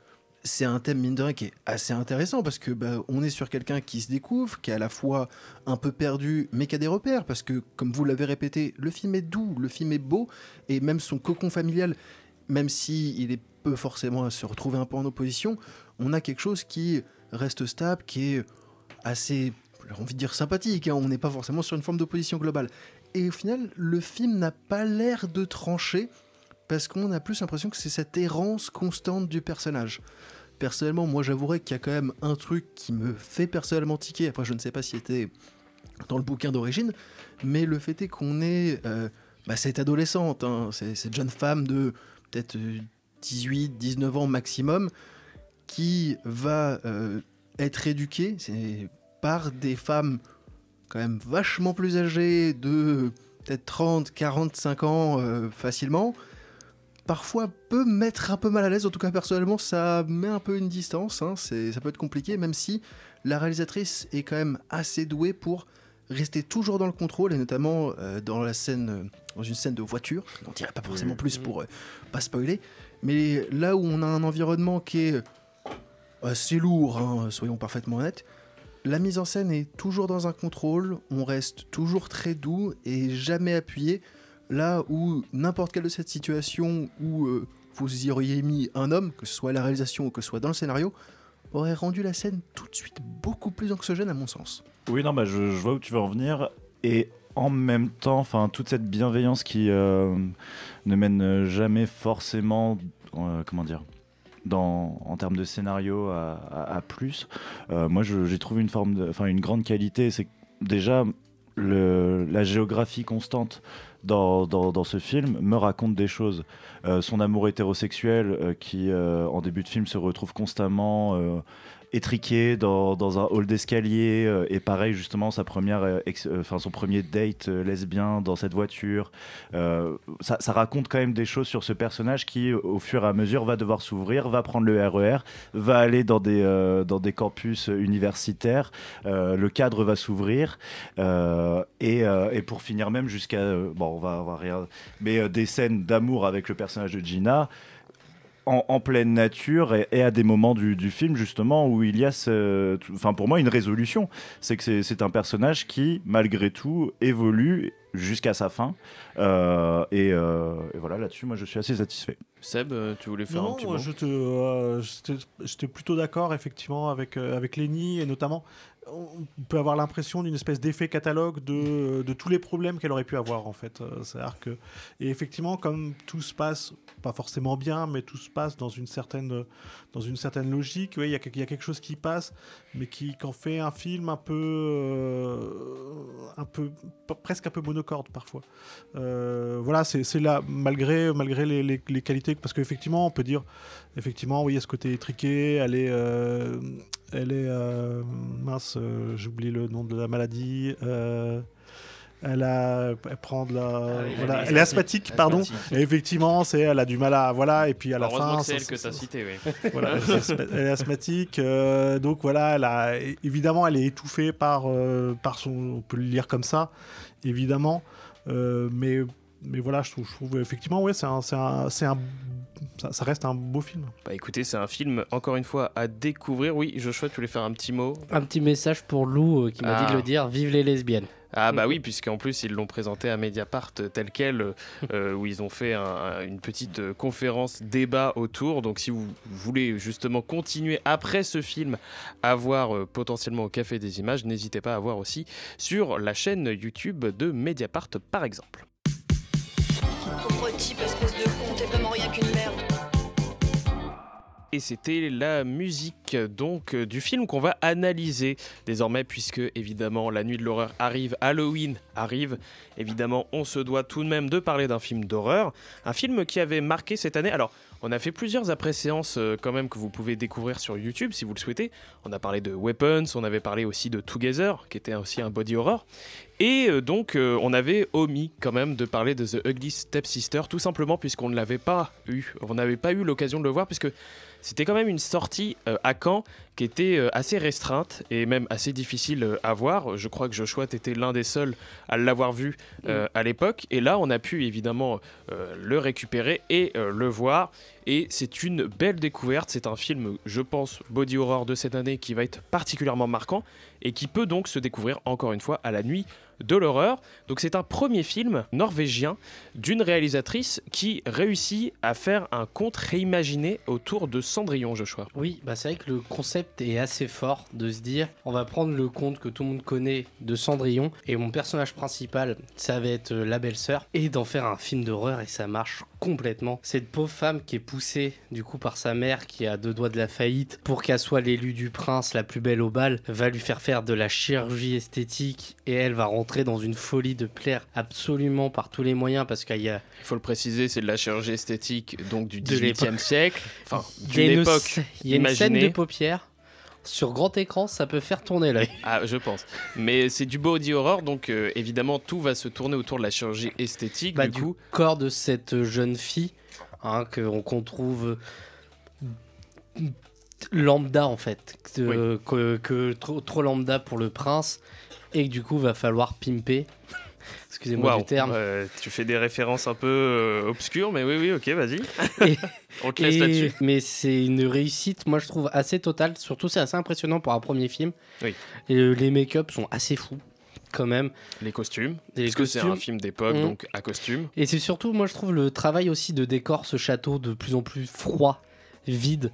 c'est un thème, mine de rien, qui est assez intéressant, parce que on est sur quelqu'un qui se découvre, qui est à la fois un peu perdu, mais qui a des repères, parce que, comme vous l'avez répété, le film est doux, le film est beau, et même son cocon familial, même s'il est peu forcément à se retrouver un peu en opposition, on a quelque chose qui reste stable, qui est assez, j'ai envie de dire, sympathique, hein. On n'est pas forcément sur une forme d'opposition globale. Et au final, le film n'a pas l'air de trancher, parce qu'on a plus l'impression que c'est cette errance constante du personnage. Personnellement, moi j'avouerais qu'il y a quand même un truc qui me fait personnellement tiquer, après je ne sais pas si c'était dans le bouquin d'origine, mais le fait est qu'on est cette adolescente, hein, cette jeune femme de peut-être 18, 19 ans maximum, qui va être éduquée par des femmes quand même vachement plus âgées, de peut-être 30, 45 ans facilement, parfois peut mettre un peu mal à l'aise. En tout cas, personnellement, ça met un peu une distance, hein. Ça peut être compliqué, même si la réalisatrice est quand même assez douée pour rester toujours dans le contrôle, et notamment dans une scène de voiture. Je n'en dirai pas forcément plus pour pas spoiler, mais là où on a un environnement qui est assez lourd, hein, soyons parfaitement honnêtes, la mise en scène est toujours dans un contrôle, on reste toujours très doux et jamais appuyé, là où n'importe quelle de cette situation où vous y auriez mis un homme, que ce soit à la réalisation ou que ce soit dans le scénario, aurait rendu la scène tout de suite beaucoup plus anxiogène à mon sens. Oui, non, je vois où tu veux en venir, et en même temps, toute cette bienveillance qui ne mène jamais forcément, en termes de scénario à plus. Moi, j'y trouve une grande qualité. C'est que déjà la géographie constante dans ce film me raconte des choses. Son amour hétérosexuel qui, en début de film, se retrouve constamment étriqué dans un hall d'escalier, et pareil justement son premier date lesbien dans cette voiture, ça raconte quand même des choses sur ce personnage qui au fur et à mesure va devoir s'ouvrir, va prendre le RER, va aller dans des campus universitaires, le cadre va s'ouvrir, et pour finir même jusqu'à on va rien, mais des scènes d'amour avec le personnage de Gina en pleine nature, et à des moments du film justement où il y a pour moi une résolution. C'est que c'est un personnage qui malgré tout évolue jusqu'à sa fin, et voilà, là-dessus moi je suis assez satisfait. Seb, tu voulais faire un petit mot? J'étais plutôt d'accord effectivement avec Lénie, et notamment on peut avoir l'impression d'une espèce d'effet catalogue de tous les problèmes qu'elle aurait pu avoir en fait. C'est-à-dire que, et effectivement, comme tout se passe pas forcément bien, mais tout se passe dans une certaine logique, il y a quelque chose qui passe, mais qui en fait un film presque un peu monocorde parfois. Voilà, c'est là, malgré les qualités, parce qu'effectivement on peut dire effectivement oui, il y a ce côté étriqué, elle est mince, j'oublie le nom de la maladie, elle prend de la, elle est asthmatique, pardon. Et effectivement, elle a du mal à, et puis à la fin. Heureusement que c'est elle que tu as cité, oui. Voilà, elle est asthmatique, donc voilà, évidemment, elle est étouffée par son, on peut le lire comme ça, évidemment, mais voilà, je trouve effectivement, ouais, ça reste un beau film. Bah écoutez, c'est un film, encore une fois, à découvrir. Oui, Joshua, tu voulais faire un petit mot? Un petit message pour Lou qui m'a dit de le dire, vive les lesbiennes. Ah bah oui, puisqu'en plus ils l'ont présenté à Mediapart tel quel, où ils ont fait une petite conférence débat autour. Donc si vous voulez justement continuer après ce film à voir potentiellement au Café des Images, n'hésitez pas à voir aussi sur la chaîne YouTube de Mediapart par exemple. Pauvre type, espèce de con, t'es vraiment rien qu'une merde. Et c'était la musique donc du film qu'on va analyser désormais, puisque évidemment la nuit de l'horreur arrive, Halloween arrive. Évidemment, on se doit tout de même de parler d'un film d'horreur, un film qui avait marqué cette année. Alors, on a fait plusieurs après-séances quand même que vous pouvez découvrir sur YouTube si vous le souhaitez. On a parlé de Weapons, on avait parlé aussi de Together, qui était aussi un body horror. Et donc, on avait omis quand même de parler de The Ugly Stepsister, tout simplement puisqu'on ne l'avait pas eu. On n'avait pas eu l'occasion de le voir, puisque c'était quand même une sortie à Caen qui était assez restreinte et même assez difficile à voir. Je crois que Joshua était l'un des seuls à l'avoir vu à l'époque. Et là, on a pu évidemment le récupérer et le voir. Et c'est une belle découverte. C'est un film, je pense, body horror de cette année qui va être particulièrement marquant et qui peut donc se découvrir encore une fois à la nuit de l'horreur. Donc c'est un premier film norvégien d'une réalisatrice qui réussit à faire un conte réimaginé autour de Cendrillon, Joshua. Oui, bah c'est vrai que le concept est assez fort de se dire on va prendre le conte que tout le monde connaît de Cendrillon et mon personnage principal ça va être la belle-sœur et d'en faire un film d'horreur et ça marche complètement. Cette pauvre femme qui est poussée du coup par sa mère qui a 2 doigts de la faillite pour qu'elle soit l'élue du prince, la plus belle au bal, va lui faire de la chirurgie esthétique et elle va rentrer dans une folie de plaire absolument par tous les moyens parce qu'il y a... Il faut le préciser, c'est de la chirurgie esthétique donc du De 18e siècle, enfin il y a d'une époque il y a une scène imaginée. de paupières. Sur grand écran, ça peut faire tourner l'œil. Ah, je pense. Mais c'est du body horror, donc évidemment tout va se tourner autour de la chirurgie esthétique. Bah, du coup, corps de cette jeune fille qu'on trouve lambda en fait, que trop lambda pour le prince et que du coup va falloir pimper. Excusez-moi du terme. Tu fais des références un peu obscures, mais oui, ok, vas-y. Et- On te laisse là-dessus. Mais c'est une réussite, moi je trouve assez totale. Surtout c'est assez impressionnant pour un premier film. Oui. Et, les make-up sont assez fous quand même. Les costumes, Et les parce que c'est costumes. un film d'époque, Mmh. donc à costume. Et c'est surtout, moi je trouve le travail aussi de décor, ce château de plus en plus froid, vide,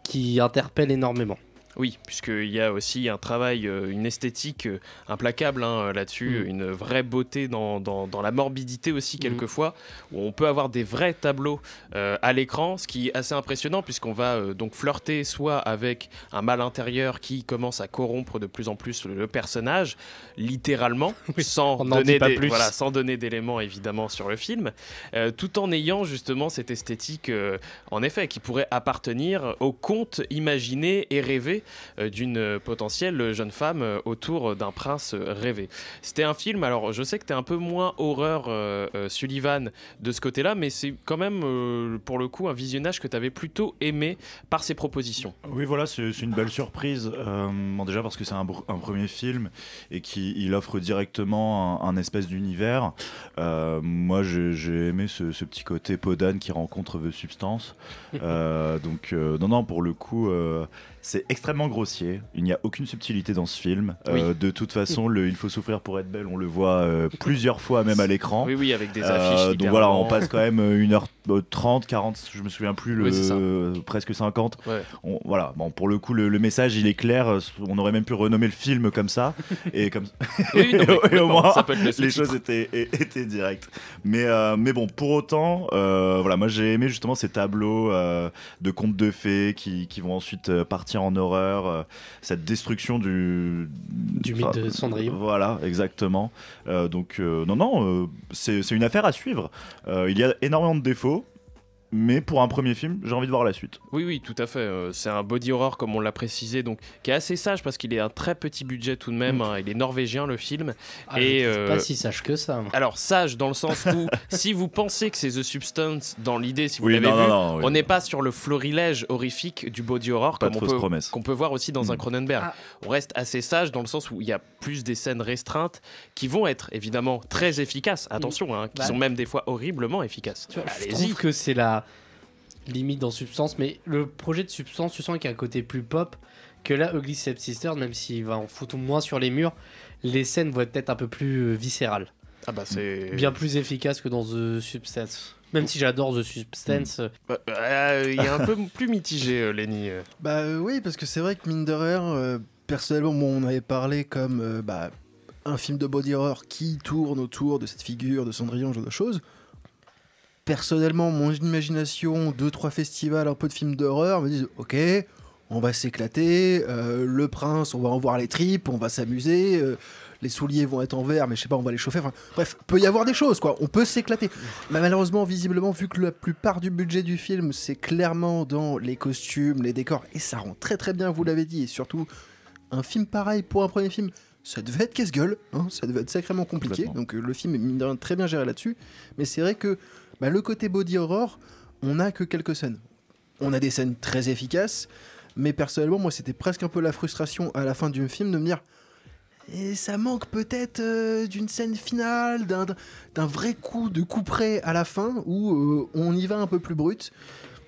qui interpelle énormément. Oui, puisqu'il y a aussi un travail, une esthétique implacable là-dessus, une vraie beauté dans la morbidité aussi quelquefois, où on peut avoir des vrais tableaux à l'écran, ce qui est assez impressionnant puisqu'on va donc flirter soit avec un mal intérieur qui commence à corrompre de plus en plus le personnage, littéralement, sans on n'en dit pas plus. sans donner d'éléments évidemment sur le film, tout en ayant justement cette esthétique, en effet, qui pourrait appartenir au conte imaginé et rêvé d'une potentielle jeune femme autour d'un prince rêvé. C'était un film, alors je sais que t'es un peu moins horreur Sullivan de ce côté-là, mais c'est quand même pour le coup un visionnage que t'avais plutôt aimé par ses propositions. Oui, voilà, c'est une belle surprise. Bon, déjà parce que c'est un premier film et qu'il offre directement un espèce d'univers. Moi, j'ai aimé ce petit côté Podane qui rencontre The Substance. Non, pour le coup, c'est extrêmement grossier. Il n'y a aucune subtilité dans ce film. Oui. De toute façon, Il faut souffrir pour être belle, on le voit plusieurs fois même à l'écran. Oui, avec des affiches. Donc voilà, on passe quand même 1h30, 40, je me souviens plus, Oui, c'est ça. presque 50. Ouais. Voilà, bon, pour le coup, le message, il est clair. On aurait même pu renommer le film comme ça. Et comme Oui, non, mais et au complètement, moins, ça peut être le les sous-titre. choses étaient directes. Mais bon, pour autant, voilà, moi j'ai aimé justement ces tableaux de contes de fées qui vont ensuite partir en horreur, cette destruction du mythe de Cendrillon. Voilà, exactement. C'est une affaire à suivre. Il y a énormément de défauts. Mais pour un premier film, j'ai envie de voir la suite. Oui, tout à fait. C'est un body horror, comme on l'a précisé, donc qui est assez sage parce qu'il est un très petit budget tout de même. Il est norvégien, le film. Et pas si sage que ça. Moi. Alors, sage dans le sens où, si vous pensez que c'est The Substance dans l'idée, si vous Oui, l'avez vu, oui. on n'est pas sur le florilège horrifique du body horror Pas comme de fausse promesse. qu'on peut voir aussi dans un Cronenberg. Ah. On reste assez sage dans le sens où il y a plus des scènes restreintes qui vont être évidemment très efficaces. Attention, qui sont même des fois horriblement efficaces. Tu vois, je Allez-y. trouve que c'est la limite dans Substance, mais le projet de Substance, tu sens qu'il y a un côté plus pop que là, Ugly Stepsister, même s'il va en foutre moins sur les murs, les scènes vont être peut-être un peu plus viscérales. Ah bah c'est Bien plus efficaces que dans The Substance. Même si j'adore The Substance. Il est un peu plus mitigé, Lenny. Oui, parce que c'est vrai que mine de rien, personnellement, on avait parlé comme un film de body horror qui tourne autour de cette figure de Cendrillon, ce genre de choses. Personnellement, mon imagination, 2-3 festivals, un peu de films d'horreur, me disent ok, on va s'éclater, le prince, on va en voir les tripes, on va s'amuser, les souliers vont être en verre, mais je sais pas, on va les chauffer. Enfin, bref, peut y avoir des choses, quoi. On peut s'éclater. Mais malheureusement, visiblement, vu que la plupart du budget du film, c'est clairement dans les costumes, les décors, et ça rend très très bien, vous l'avez dit, et surtout, un film pareil pour un premier film, ça devait être casse-gueule, hein, ça devait être sacrément compliqué. Complètement. Donc le film est mine de rien très bien géré là-dessus. Mais c'est vrai que le côté body horror, on n'a que quelques scènes. On a des scènes très efficaces, mais personnellement, moi, c'était presque un peu la frustration à la fin du film de me dire et ça manque peut-être d'une scène finale, d'un vrai coup de coup près à la fin où on y va un peu plus brut.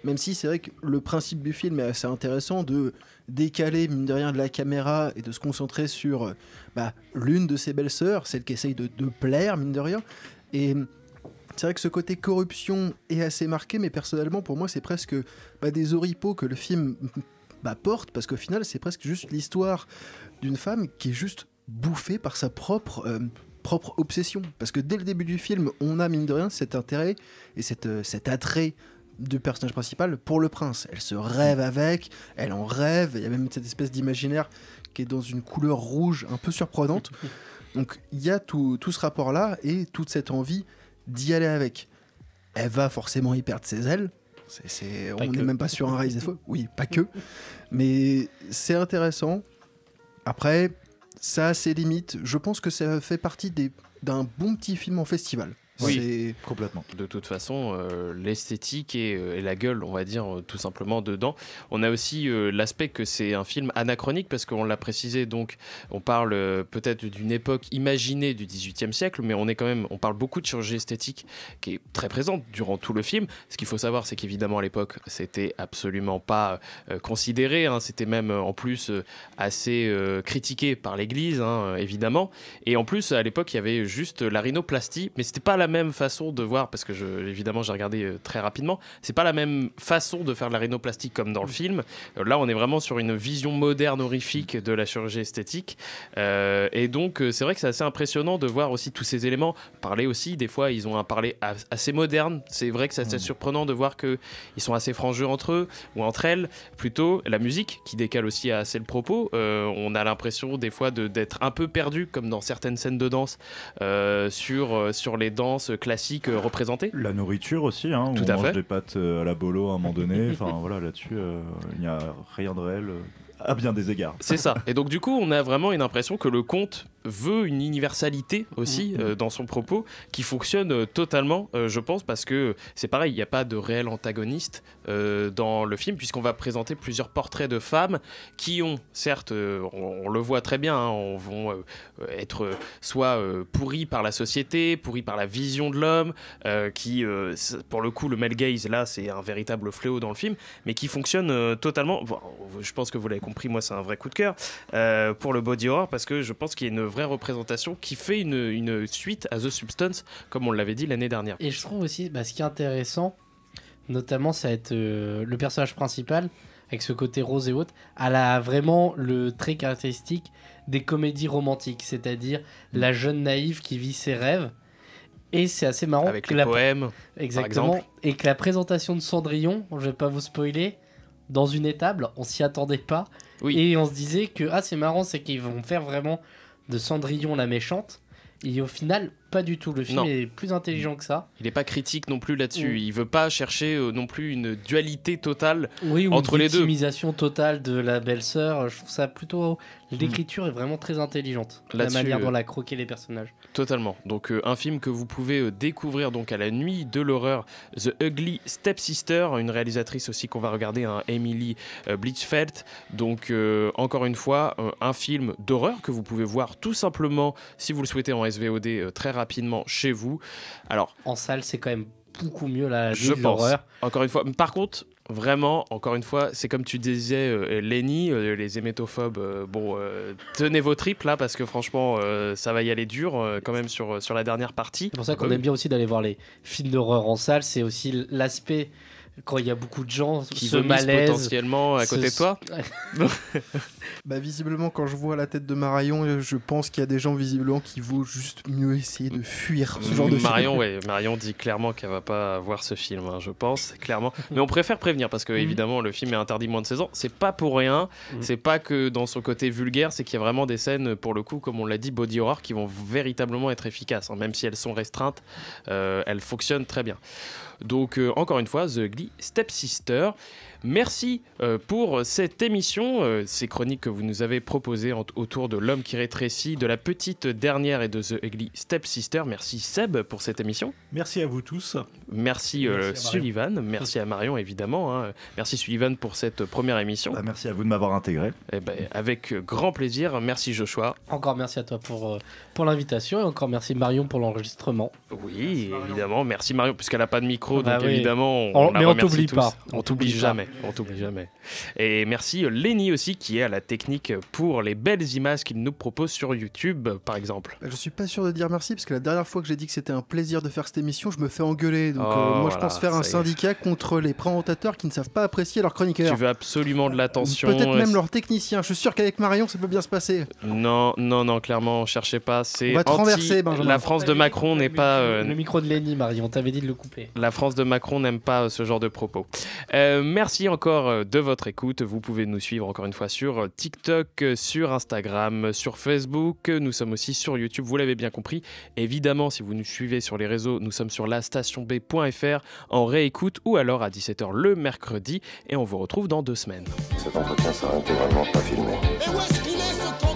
Même si c'est vrai que le principe du film est assez intéressant de décaler, mine de rien, de la caméra et de se concentrer sur l'une de ses belles-sœurs, celle qui essaye de plaire, mine de rien. Et c'est vrai que ce côté corruption est assez marqué, mais personnellement, pour moi, c'est presque des oripeaux que le film porte, parce qu'au final, c'est presque juste l'histoire d'une femme qui est juste bouffée par sa propre obsession. Parce que dès le début du film, on a, mine de rien, cet intérêt et cet attrait du personnage principal pour le prince. Elle se rêve avec, elle en rêve, il y a même cette espèce d'imaginaire qui est dans une couleur rouge un peu surprenante. Donc il y a tout ce rapport-là et toute cette envie d'y aller avec. Elle va forcément y perdre ses ailes. On n'est même pas sur un rail des fois. Oui, pas que. Mais c'est intéressant. Après, ça a ses limites. Je pense que ça fait partie d'un bon petit film en festival. Oui, complètement. De toute façon, l'esthétique et la gueule, on va dire, tout simplement dedans. On a aussi l'aspect que c'est un film anachronique, parce qu'on l'a précisé, donc on parle peut-être d'une époque imaginée du XVIIIe siècle, mais on parle beaucoup de chirurgie esthétique qui est très présente durant tout le film. Ce qu'il faut savoir, c'est qu'évidemment à l'époque, c'était absolument pas considéré, hein, c'était même en plus assez critiqué par l'Église, hein, évidemment. Et en plus, à l'époque, il y avait juste la rhinoplastie, mais c'était pas la même façon de voir, parce que évidemment j'ai regardé très rapidement, c'est pas la même façon de faire de la rhinoplastie comme dans le film. Là on est vraiment sur une vision moderne horrifique de la chirurgie esthétique, et donc c'est vrai que c'est assez impressionnant de voir aussi tous ces éléments. Parler aussi, des fois ils ont un parler assez moderne, c'est vrai que c'est assez surprenant de voir qu'ils sont assez frangeux entre eux, ou entre elles plutôt. La musique qui décale aussi assez le propos, on a l'impression des fois d'être un peu perdu, comme dans certaines scènes de danse, sur les danses classiques représentées. La nourriture aussi, hein, Tout où à on mange fait. des pâtes à la bolo à un moment donné. Enfin voilà, là-dessus, il n'y a rien de réel à bien des égards. C'est ça. Et donc du coup, on a vraiment une impression que le conte veut une universalité aussi dans son propos qui fonctionne totalement, je pense, parce que c'est pareil, il n'y a pas de réel antagoniste dans le film, puisqu'on va présenter plusieurs portraits de femmes qui ont, certes, on le voit très bien, hein, vont être soit pourries par la société, pourries par la vision de l'homme, qui, pour le coup, le male gaze, là, c'est un véritable fléau dans le film, mais qui fonctionne totalement. Bon, je pense que vous l'avez compris, moi, c'est un vrai coup de cœur pour le body horror, parce que je pense qu'il y a une vraie représentation qui fait une suite à The Substance, comme on l'avait dit l'année dernière. Et je trouve aussi, ce qui est intéressant, notamment, ça va être le personnage principal, avec ce côté rose et haute, elle a vraiment le trait caractéristique des comédies romantiques, c'est-à-dire la jeune naïve qui vit ses rêves. Et c'est assez marrant. Avec les poèmes, exactement, par exemple. Et que la présentation de Cendrillon, je vais pas vous spoiler, dans une étable, on s'y attendait pas. Oui. Et on se disait que, c'est marrant, c'est qu'ils vont faire vraiment de Cendrillon la méchante. Et au final, pas du tout. Le film est plus intelligent que ça. Il n'est pas critique non plus là-dessus. Il veut pas chercher non plus une dualité totale ou entre une les deux. victimisation totale de la belle-sœur. Je trouve ça plutôt... L'écriture est vraiment très intelligente. La manière dont elle a croqué les personnages. Totalement. Donc un film que vous pouvez découvrir donc à la nuit de l'horreur, The Ugly Stepsister, une réalisatrice aussi qu'on va regarder, Emily Blichfeld. Donc encore une fois, un film d'horreur que vous pouvez voir tout simplement, si vous le souhaitez, en SVOD très rapidement chez vous. Alors, en salle, c'est quand même beaucoup mieux la je pense. L'horreur. Encore une fois, par contre, vraiment, encore une fois, c'est comme tu disais, Lenny, les hémétophobes, tenez vos tripes là, parce que franchement, ça va y aller dur quand même sur la dernière partie. C'est pour ça qu'on aime bien aussi d'aller voir les films d'horreur en salle, c'est aussi l'aspect quand il y a beaucoup de gens qui se vomissent malaise potentiellement à côté de toi. Visiblement, quand je vois la tête de Marion, je pense qu'il y a des gens visiblement qui vont juste mieux essayer de fuir ce genre de film. Marion dit clairement qu'elle va pas voir ce film, je pense, clairement. Mais on préfère prévenir parce que évidemment le film est interdit moins de 16 ans. C'est pas pour rien. C'est pas que dans son côté vulgaire, c'est qu'il y a vraiment des scènes, pour le coup, comme on l'a dit, body horror, qui vont véritablement être efficaces. Même si elles sont restreintes, elles fonctionnent très bien. Donc encore une fois, The Ugly Egli Stepsister. Merci pour cette émission, ces chroniques que vous nous avez proposées autour de L'homme qui rétrécit, de la petite dernière et de The Ugly Stepsister. Merci Seb pour cette émission. Merci à vous tous. Merci, Sullivan, merci à Marion évidemment. Hein. Merci Sullivan pour cette première émission. Merci à vous de m'avoir intégré. Eh ben, avec grand plaisir. Merci Joshua. Encore merci à toi pour l'invitation et encore merci Marion pour l'enregistrement. Oui, évidemment. Merci Marion, puisqu'elle n'a pas de micro, Bah donc oui. évidemment, Mais on t'oublie tous. pas. On t'oublie jamais. On t'oublie jamais. Et merci Lenny aussi, qui est à la technique pour les belles images qu'il nous propose sur YouTube, par exemple. Je suis pas sûr de dire merci parce que la dernière fois que j'ai dit que c'était un plaisir de faire cette émission, je me fais engueuler. Donc moi, je pense faire un syndicat contre les présentateurs qui ne savent pas apprécier leurs chroniqueurs. Tu veux absolument de l'attention. Peut-être même leurs techniciens. Je suis sûr qu'avec Marion, ça peut bien se passer. Non, clairement, cherchez pas. C'est on va te renverser, Benjamin. La France de Macron n'est pas. Le micro de Lenny, Marion, on t'avait dit de le couper. La France de Macron n'aime pas ce genre de propos. Merci encore de votre écoute. Vous pouvez nous suivre encore une fois sur TikTok, sur Instagram, sur Facebook. Nous sommes aussi sur YouTube, vous l'avez bien compris. Évidemment, si vous nous suivez sur les réseaux, nous sommes sur lastationb.fr en réécoute ou alors à 17h le mercredi. Et on vous retrouve dans 2 semaines. Cet entretien sera intégralement pas filmé. Mais où est-ce qu'il est ce con